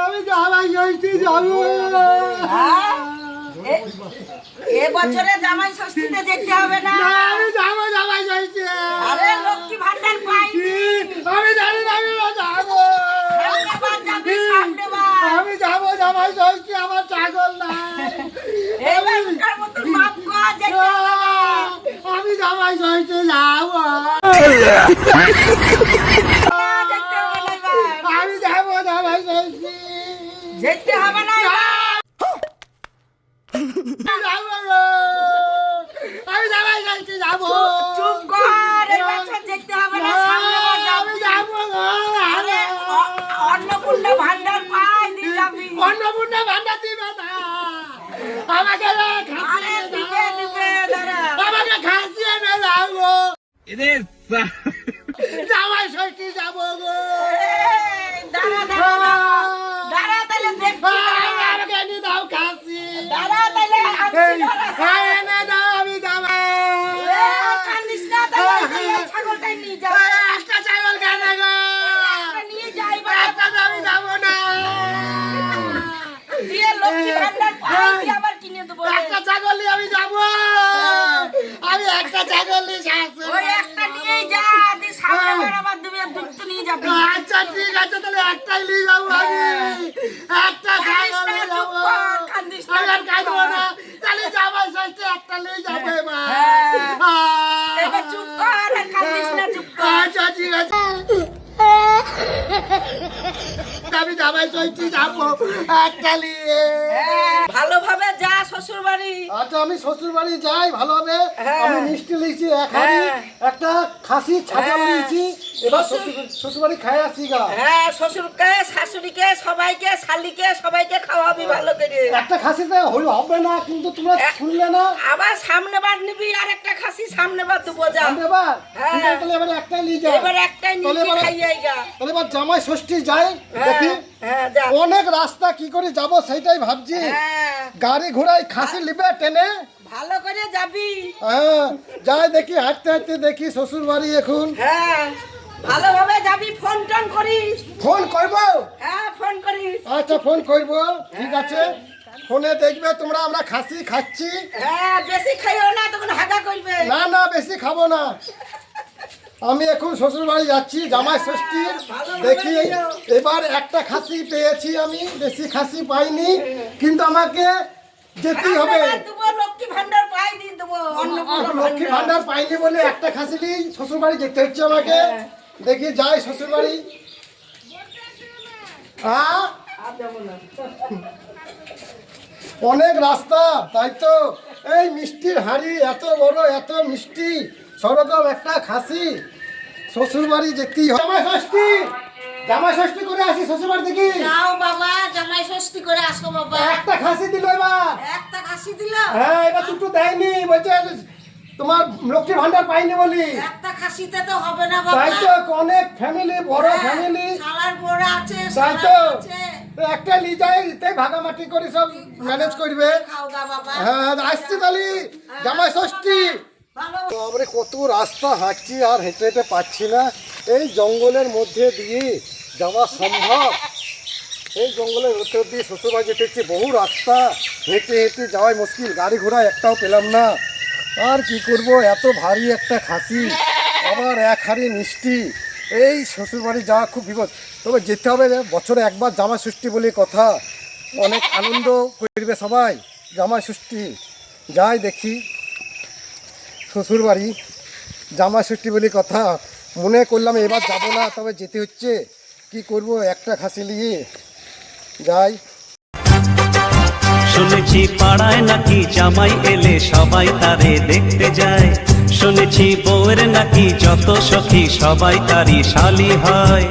আমি জামাই ষষ্ঠী যাবো। এবছরে জামাই ষষ্ঠীতে যেতে হবে না। আমি যাবো জামাই ষষ্ঠী। আরে লক্ষ্মী ভান্ডার পাইনি। আমি জানি না আমি যাবো। আমি যাবো জামাই ষষ্ঠী, আমার ছাগল নাই। আমি জামাই ষষ্ঠী যাবো। আমি যাবো জামাই ষষ্ঠী। যেতে হবে না। আমি জামাই ষষ্ঠী যাবো। চুপ কর, এবছর যেতে হবে না। আমি যাবো। অন্নপূর্ণা ভান্ডার পাই দিয়ে যাবি। অন্নপূর্ণা ভান্ডার দিবে না আমাকে। আমাকে খাসি এনে যাবো। জামাই ষষ্ঠী যাবো গো। দাঁড়া তাহলে দেখবি। আমাকে এনে দাও খাসি। দাঁড়া তাহলে এনে দাও, আমি যাবো। কান্দিস না, তাহলে ছাগলটাই নিয়ে যাবো। একটা ছাগল কেন গো? নিয়ে যাই। একটা তো আমি যাবো না। দিয়ে লক্ষ্মী ভান্ডার পাই দিয়ে আবার কিনে দেবো। একটা ছাগল নিয়ে আমি যাবো। আমি একটা ছাগল নিয়ে যাচ্ছি। ওই একটা নিয়েই যা, দিয়ে সামনে বেড়াবার দেবে, দুটো নিয়ে যাবি। আচ্ছা ঠিক আছে, তাহলে একটাই নিয়ে যাবো। আমি একটা ছাগল নিয়ে যাবো। কান্দিস আমি আর কাঁদবো না। তাহলে জামাই ষষ্ঠী একটা নিয়ে যাবো এবার। এবার চুপ কর, আর কান্দিস না, চুপ কর। আচ্ছা ঠিক আছে, আমি জামাই ষষ্ঠী যাবো একটা নিয়ে। ভালোভাবে যা শ্বশুর বাড়ি। আচ্ছা আমি শ্বশুর বাড়ি যাই ভালোভাবে। হ্যাঁ। আমি মিষ্টি লিখছি এক হাড়ি, একটা খাসি ছাগল হ্যাঁ। লিখছি। এবার শ্বশুর বাড়ি খাই আসি গা। হ্যাঁ, শ্বশুরকে, শাশুড়িকে, সবাইকে, শালিকে, সবাইকে খাওয়াবি ভালো করে। একটা খাসিতে হবে না, কিন্তু তোমরা শুনলে না। আবার সামনে বার নিবি, আর একটা খাসি সামনে বার দেবো যা। এবার হ্যাঁ। ঠিক আছে, তাহলে এবার একটাই নিয়ে যাই। এবার একটাই নিয়ে খাইয়াই গা। তাহলে এবার জামাই ষষ্ঠী যাই দেখি। হ্যাঁ, যা। অনেক রাস্তা কি করে যাব সেটাই ভাবছি। হ্যাঁ, গাড়ি ঘোড়ায় খাসি লিবে টেনে। ভালো করে যাবি। হ্যাঁ যাই দেখি, হাঁটতে হাঁটতে দেখি শ্বশুর বাড়ি এখন। হ্যাঁ, ভালোভাবে যাবি, ফোন টোন করিস। ফোন করবো। হ্যাঁ, ফোন করিস। আচ্ছা ফোন করবো, ঠিক আছে। ফোনে দেখবে তোমরা আমরা খাসি খাচ্ছি। হ্যাঁ, বেশি খাইও না, তখন হাগা করবে। না না বেশি খাবো না। আমি এখন শ্বশুর বাড়ি যাচ্ছি জামাই ষষ্ঠী দেখি। এবার একটা খাসি পেয়েছি আমি, বেশি খাসি পাইনি, কিন্তু আমাকে যেতেই হবে। লক্ষ্মী ভান্ডার পাই দিয়ে দেবো। লক্ষ্মী ভান্ডার পাইনি বলে একটা খাসি নিয়ে শ্বশুর বাড়ি যেতে হচ্ছে আমাকে। দেখি যাই শ্বশুর বাড়ি। হ্যাঁ অনেক রাস্তা, তাই তো। এই মিষ্টির হাঁড়ি এত বড়, এত মিষ্টি, সরকম একটা খাসি, শ্বশুর বাড়ি যেতেই হবে। জামাই ষষ্ঠী, জামাই ষষ্ঠী করে আসি শ্বশুর বাড়ি থেকে। যাও বাবা, জামাই ষষ্ঠী করে আসো বাবা। একটা খাসি দিল এবার। একটা খাসি দিল। হ্যাঁ এবার দুটো দেয়নি, বলছে তোমার লক্ষ্মী ভান্ডার পাইনি বলি। একটা খাসিতে তো হবে না বাবা। তাই তো, অনেক ফ্যামিলি, বড় ফ্যামিলি, শালার বড় আছে, তাই তো। একটা নিয়ে যাই, ভাগামাটি করে সব ম্যানেজ করবে। খাও গা বাবা। হ্যাঁ আসছি তাহলে জামাই ষষ্ঠী। ভালো। আমরা কত রাস্তা হাঁটছি আর হেঁটে হেঁটে পাচ্ছি না। এই জঙ্গলের মধ্যে দিয়ে যাওয়া সম্ভব? এই জঙ্গলের ভেতর দিয়ে শ্বশুরবাড়ি যেতে হচ্ছে, বহু রাস্তা হেঁটে হেঁটে যাওয়াই মুশকিল। গাড়ি ঘোড়া একটাও পেলাম না। আর কি করব, এত ভারী একটা খাসি, আবার এক হাঁড়ি মিষ্টি। এই শ্বশুরবাড়ি যাওয়া খুব বিপদ। তবে যেতে হবে, বছরে একবার জামাই ষষ্ঠী বলে কথা। অনেক আনন্দ করবে সবাই জামাই ষষ্ঠী। যাই দেখি শ্বশুরবাড়ি, জামাই ষষ্ঠী বলে কথা। মনে করলাম এবার যাব না, তবে যেতে হচ্ছে। কি করব, একটা খাসি নিয়ে যাই। শুনেছি পাড়ায় নাকি জামাই এলে সবাই তারে দেখতে যায়। শুনেছি বউয়ের নাকি যত সখী সবাই তারই শালি হয়।